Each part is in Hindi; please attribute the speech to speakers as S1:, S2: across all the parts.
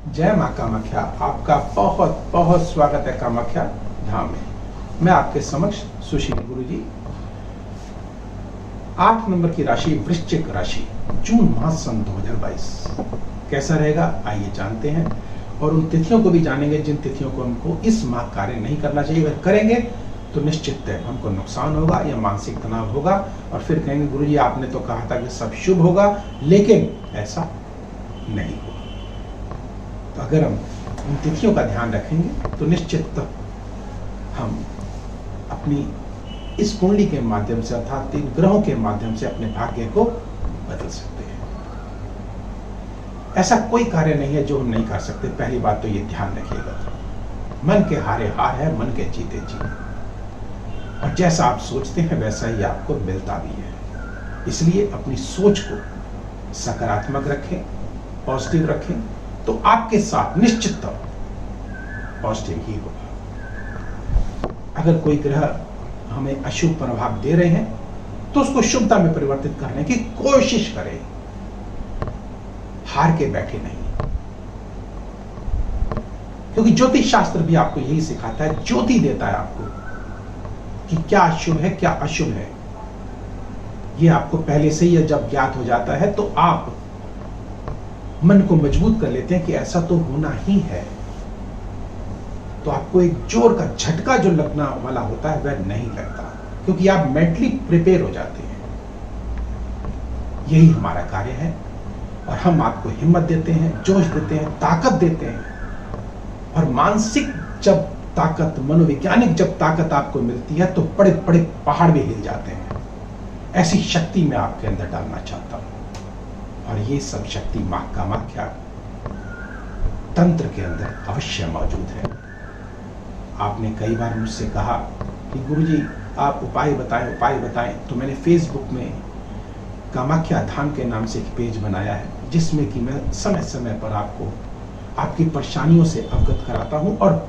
S1: जय माँ कामाख्या। आपका बहुत बहुत स्वागत है कामाख्या धाम में। मैं आपके समक्ष सुशील गुरु जी। 8 नंबर की राशि वृश्चिक राशि, जून माह सन 2022 कैसा रहेगा आइए जानते हैं, और उन तिथियों को भी जानेंगे जिन तिथियों को हमको इस माह कार्य नहीं करना चाहिए। अगर करेंगे तो निश्चित है हमको नुकसान होगा या मानसिक तनाव होगा, और फिर कहेंगे गुरु जी आपने तो कहा था कि सब शुभ होगा, लेकिन ऐसा नहीं होगा। तो अगर हम उन तिथियों का ध्यान रखेंगे तो निश्चित हम अपनी इस कुंडली के माध्यम से अर्थात 3 ग्रहों के माध्यम से अपने भाग्य को बदल सकते हैं। ऐसा कोई कार्य नहीं है जो हम नहीं कर सकते। पहली बात तो ये ध्यान रखिएगा, मन के हारे हार है, मन के जीते जीत, और जैसा आप सोचते हैं वैसा ही आपको मिलता भी है। इसलिए अपनी सोच को सकारात्मक रखें, पॉजिटिव रखें, तो आपके साथ निश्चित पॉजिटिव ही होगा। अगर कोई ग्रह हमें अशुभ प्रभाव दे रहे हैं तो उसको शुभता में परिवर्तित करने की कोशिश करें, हार के बैठे नहीं। क्योंकि ज्योतिष शास्त्र भी आपको यही सिखाता है, ज्योति देता है आपको कि क्या शुभ है क्या अशुभ है। ये आपको पहले से ही जब ज्ञात हो जाता है तो आप मन को मजबूत कर लेते हैं कि ऐसा तो होना ही है। तो आपको एक जोर का झटका जो लगना वाला होता है वह नहीं लगता, क्योंकि आप मेंटली प्रिपेयर हो जाते हैं। यही हमारा कार्य है, और हम आपको हिम्मत देते हैं, जोश देते हैं, ताकत देते हैं। और मानसिक जब ताकत, मनोवैज्ञानिक जब ताकत आपको मिलती है तो बड़े बड़े पहाड़ भी हिल जाते हैं। ऐसी शक्ति मैं आपके अंदर डालना चाहता हूं, और ये सब शक्ति मां कामाख्या तंत्र के अंदर अवश्य मौजूद है। आपने कई बार मुझसे कहा कि गुरुजी आप उपाय बताएं, तो मैंने फेसबुक में कामाख्या धाम के नाम से एक पेज बनाया है, जिसमें कि मैं समय समय पर आपको आपकी परेशानियों से अवगत कराता हूं और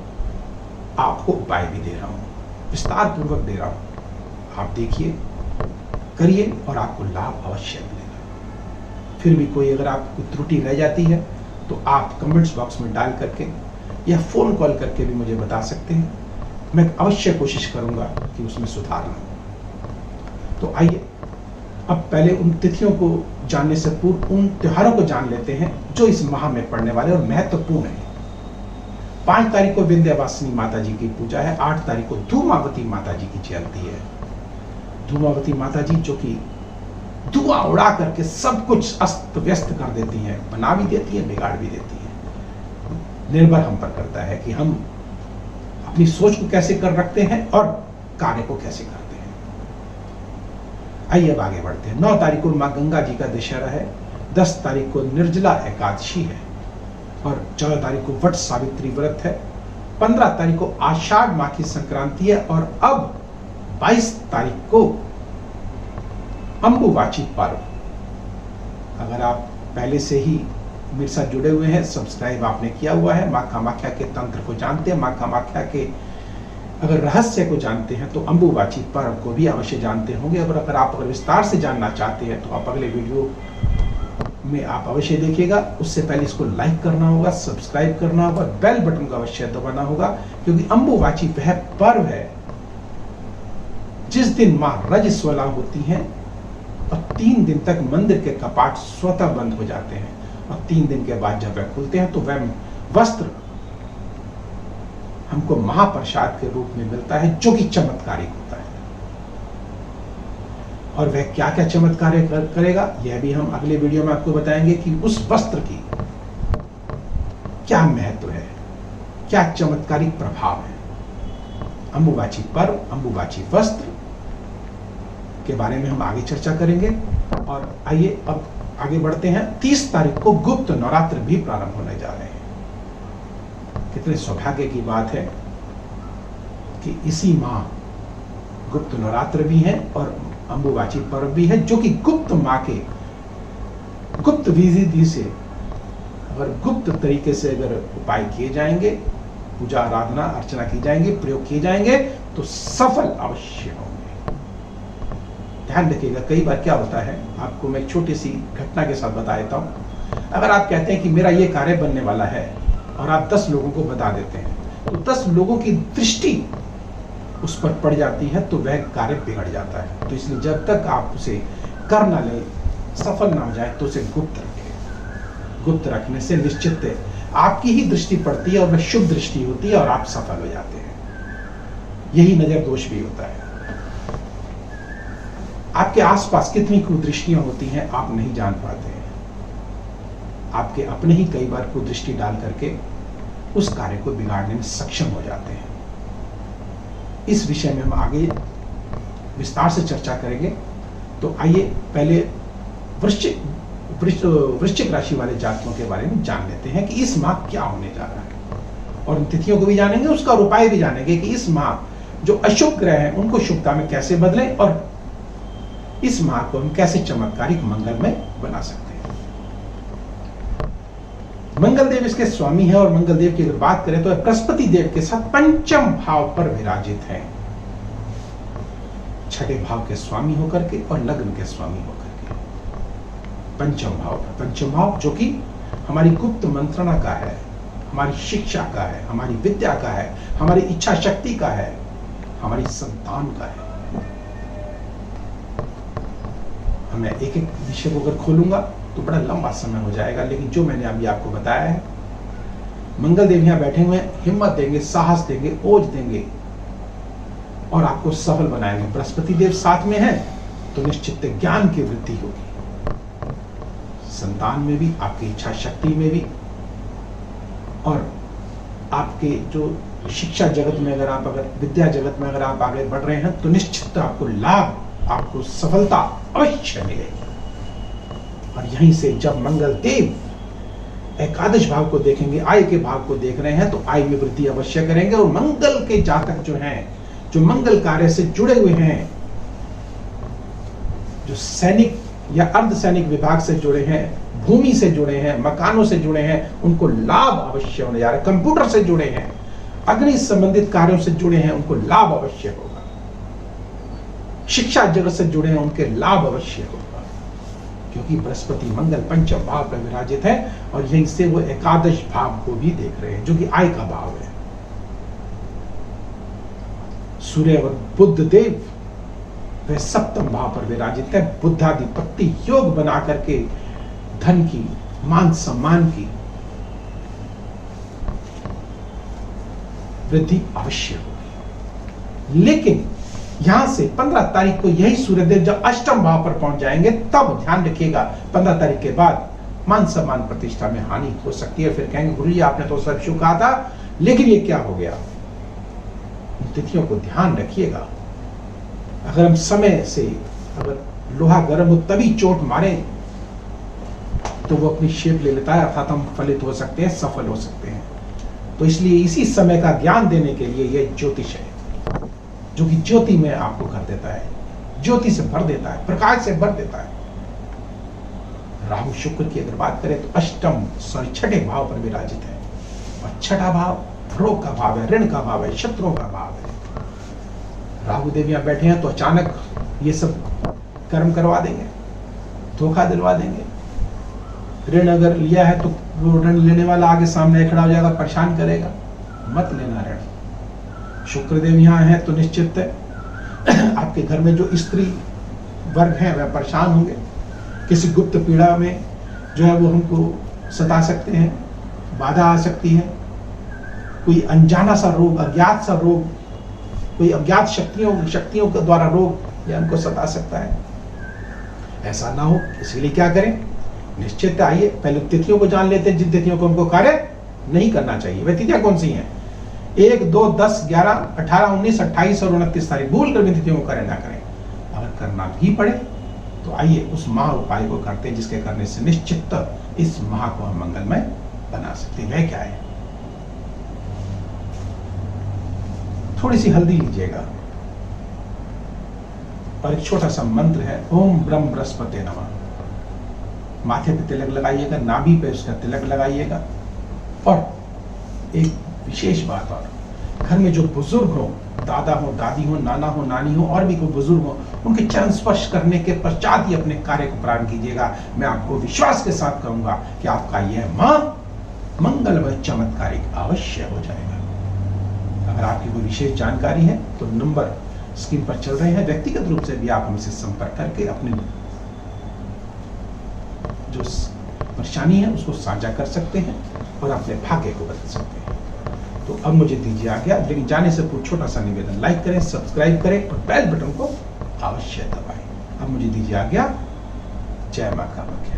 S1: आपको उपाय भी दे रहा हूं, विस्तार पूर्वक दे रहा हूं। आप देखिए, करिए और आपको लाभ अवश्य मिलेगा। फिर भी कोई अगर आपको त्रुटि रह जाती है तो आप कमेंट्स बॉक्स में डाल करके या फोन कॉल करके भी मुझे बता सकते हैं। मैं अवश्य कोशिश करूंगा कि उसमें सुधार लाऊं। तो आइए अब पहले उन तिथियों को जानने से पूर्व उन त्योहारों को जान लेते हैं जो इस माह में पड़ने वाले और महत्वपूर्ण है। 5 तारीख को विंध्यवासिनी माता जी की पूजा है। 8 तारीख को धूमावती माता जी की जयंती है। धूमावती माता जी जो कि धुआं उड़ा करके सब कुछ अस्त व्यस्त कर देती हैं, बना भी देती है, बिगाड़ भी देती है। निर्भर हम पर करता है कि हम अपनी सोच को कैसे कर रखते हैं और कार्य को कैसे करते हैं। आइए अब आगे बढ़ते हैं। 9 तारीख को मां गंगा जी का दशहरा है। 10 तारीख को निर्जला एकादशी है, और 14 तारीख को वट सावित्री व्रत है। 15 तारीख को आषाढ़ माह की संक्रांति है, और अब 22 तारीख को अंबुबाची पर्व। अगर आप पहले से ही मेरे साथ जुड़े हुए हैं, सब्सक्राइब आपने किया हुआ है, मां कामाख्या के तंत्र को जानते हैं, मां कामाख्या के अगर रहस्य को जानते हैं तो अंबुबाची पर्व को भी अवश्य जानते होंगे। अगर आप विस्तार से जानना चाहते हैं तो आप अगले वीडियो में आप अवश्य देखिएगा। उससे पहले इसको लाइक करना होगा, सब्सक्राइब करना होगा, बेल बटन को अवश्य दबाना होगा, क्योंकि अंबुबाची वह पर्व है जिस दिन मां रजस्वला होती हैं और 3 दिन तक मंदिर के कपाट स्वतः बंद हो जाते हैं, और 3 दिन के बाद जब वह खुलते हैं तो वह वस्त्र हमको महाप्रसाद के रूप में मिलता है, जो कि चमत्कारिक होता है। और वह क्या क्या चमत्कार करेगा यह भी हम अगले वीडियो में आपको बताएंगे कि उस वस्त्र की क्या महत्व है, क्या चमत्कारिक प्रभाव है। अंबुबाची पर्व, अंबुबाची वस्त्र के बारे में हम आगे चर्चा करेंगे। और आइए अब आगे बढ़ते हैं। 30 तारीख को गुप्त नवरात्र भी प्रारंभ होने जा रहे हैं। कितने सौभाग्य की बात है कि इसी माह गुप्त नवरात्र भी है और अंबुबाची पर्व भी है, जो कि गुप्त मां के गुप्त विधि से, अगर गुप्त तरीके से अगर उपाय किए जाएंगे, पूजा आराधना अर्चना की जाएंगे, प्रयोग किए जाएंगे तो सफल अवश्य होंगे। ध्यान रखिएगा, कई बार क्या होता है, आपको मैं एक छोटी सी घटना के साथ बता देता हूं। अगर आप कहते हैं कि मेरा ये कार्य बनने वाला है और आप 10 लोगों को बता देते हैं, तो 10 लोगों की दृष्टि उस पर पड़ जाती है तो वह कार्य बिगड़ जाता है। तो इसलिए जब तक आप उसे कर ना ले, सफल ना हो जाए, तो उसे गुप्त रखें। गुप्त रखने से निश्चित आपकी ही दृष्टि पड़ती है और वह शुभ दृष्टि होती है और आप सफल हो जाते हैं। यही नजर दोष भी होता है। आपके आसपास कितनी कुदृष्टियां होती हैं आप नहीं जान पाते हैं। आपके अपने ही कई बार कुदृष्टि डाल करके उस कार्य को बिगाड़ने में सक्षम हो जाते हैं। इस विषय में हम आगे विस्तार से चर्चा करेंगे। तो आइए पहले वृश्चिक राशि वाले जातकों के बारे में जान लेते हैं कि इस माह क्या होने जा रहा है, और उन तिथियों को भी जानेंगे, उसका उपाय भी जानेंगे कि इस माह जो अशुभ ग्रह हैं उनको शुभता में कैसे बदलें और इस माह को हम कैसे चमत्कारिक मंगलमय बना सकते हैं। मंगल देव इसके स्वामी है, और मंगल देव की अगर बात करें तो बृहस्पति देव के साथ पंचम भाव पर विराजित है, छठे भाव के स्वामी होकर के और लग्न के स्वामी होकर के पंचम भाव पर। पंचम भाव जो कि हमारी गुप्त मंत्रणा का है, हमारी शिक्षा का है, हमारी विद्या का है, हमारी इच्छा शक्ति का है, हमारी संतान का है। मैं एक एक विषय को अगर खोलूंगा तो बड़ा लंबा समय हो जाएगा, लेकिन जो मैंने अभी आपको बताया है, मंगल देव यहां बैठे हुए हिम्मत देंगे, साहस देंगे, ओज देंगे और आपको सफल बनाएंगे। बृहस्पति देव साथ में है तो निश्चित ज्ञान की वृद्धि होगी, संतान में भी, आपकी इच्छा शक्ति में भी, और आपके जो शिक्षा जगत में अगर विद्या जगत में अगर आप आगे बढ़ रहे हैं तो निश्चित आपको लाभ, आपको सफलता अवश्य मिलेगी। और यहीं से जब मंगल देव एकादश भाव को देखेंगे, आय के भाव को देख रहे हैं, तो आय में वृद्धि अवश्य करेंगे। और मंगल के जातक जो हैं, जो मंगल कार्य से जुड़े हुए हैं, जो सैनिक या अर्धसैनिक विभाग से जुड़े हैं, भूमि से जुड़े हैं, मकानों से जुड़े हैं, उनको लाभ अवश्य होने जा रहा है। कंप्यूटर से जुड़े हैं, अग्नि संबंधित कार्यों से जुड़े हैं, उनको लाभ अवश्य होगा। शिक्षा जगत से जुड़े हैं, उनके लाभ अवश्य होगा, क्योंकि बृहस्पति मंगल पंचम भाव पर विराजित है और यहीं से वो एकादश भाव को भी देख रहे हैं, जो कि आय का भाव है। सूर्य और बुध देव वह सप्तम भाव पर विराजित है। बुद्धाधिपत्ति योग बना करके धन की, मान सम्मान की वृद्धि अवश्य होगी। लेकिन यहां से 15 तारीख को यही सूर्यदेव जब अष्टम भाव पर पहुंच जाएंगे, तब ध्यान रखिएगा 15 तारीख के बाद मान सम्मान प्रतिष्ठा में हानि हो सकती है। फिर कहेंगे गुरु जी आपने तो सब शुभ कहा था, लेकिन ये क्या हो गया। तिथियों को ध्यान रखिएगा। अगर हम समय से, अगर लोहा गर्म हो तभी चोट मारे तो वो अपनी शेप ले लेता है, अर्थात हम फलित हो सकते हैं, सफल हो सकते हैं। तो इसलिए इसी समय का ज्ञान देने के लिए यह ज्योतिष है, जो कि ज्योति में आपको कर देता है, ज्योति से भर देता है, प्रकाश से भर देता है। राहु शुक्र की अगर बात करें तो छठे भाव पर विराजित है, और छठा भाव रोग का भाव है, ऋण का भाव है, शत्रुओं का भाव है। राहु देव यहां बैठे हैं तो अचानक ये सब कर्म करवा देंगे, धोखा दिलवा देंगे। ऋण अगर लिया है तो वो ऋण लेने वाला आगे सामने खड़ा हो जाएगा, परेशान करेगा, मत लेना ऋण। शुक्रदेव यहाँ है तो निश्चित आपके घर में जो स्त्री वर्ग है वह परेशान होंगे, किसी गुप्त पीड़ा में जो है वो हमको सता सकते हैं, बाधा आ सकती है, कोई अनजाना सा रोग, अज्ञात सा रोग, कोई अज्ञात शक्तियों के द्वारा रोग या हमको सता सकता है। ऐसा ना हो इसके लिए क्या करें, निश्चित आइए पहले तिथियों को जान लेते हैं, जिन तिथियों को हमको कार्य नहीं करना चाहिए। वह तिथियां कौन सी हैं? 1, 2, 10, 11, 18, 19, 28 और 29 तारीख भूल कर भी तिथियों को कार्य ना करें। अगर करना भी पड़े तो आइए उस महा उपाय को करते हैं, जिसके करने से निश्चित इस माह को हम मंगलमय बना सकते हैं। वह क्या है? थोड़ी सी हल्दी लीजिएगा और एक छोटा सा मंत्र है, ओम ब्रह्म बृहस्पते नमः। माथे पे तिलक लगाइएगा, नाभि पे उसका तिलक लगाइएगा। और एक विशेष बात और, घर में जो बुजुर्ग हो दादा हो, दादी हो, नाना हो, नानी हो, और भी कोई बुजुर्ग हो, उनके चरण स्पर्श करने के पश्चात ही अपने कार्य को प्रारंभ कीजिएगा। मैं आपको विश्वास के साथ कहूंगा कि आपका यह मां मंगलमय चमत्कारिक अवश्य हो जाएगा। अगर आपकी कोई विशेष जानकारी है तो नंबर स्क्रीन पर चल रहे हैं, व्यक्तिगत रूप से भी आप हमसे संपर्क करके अपनी जो परेशानी है उसको साझा कर सकते हैं और अपने भाग्य को बदल सकते हैं। तो अब मुझे दीजिए आज्ञा, लेकिन जाने से पूर्व छोटा सा निवेदन, लाइक करें, सब्सक्राइब करें और बेल बटन को अवश्य दबाएं। अब मुझे दीजिए आज्ञा। जय मां कामाख्या।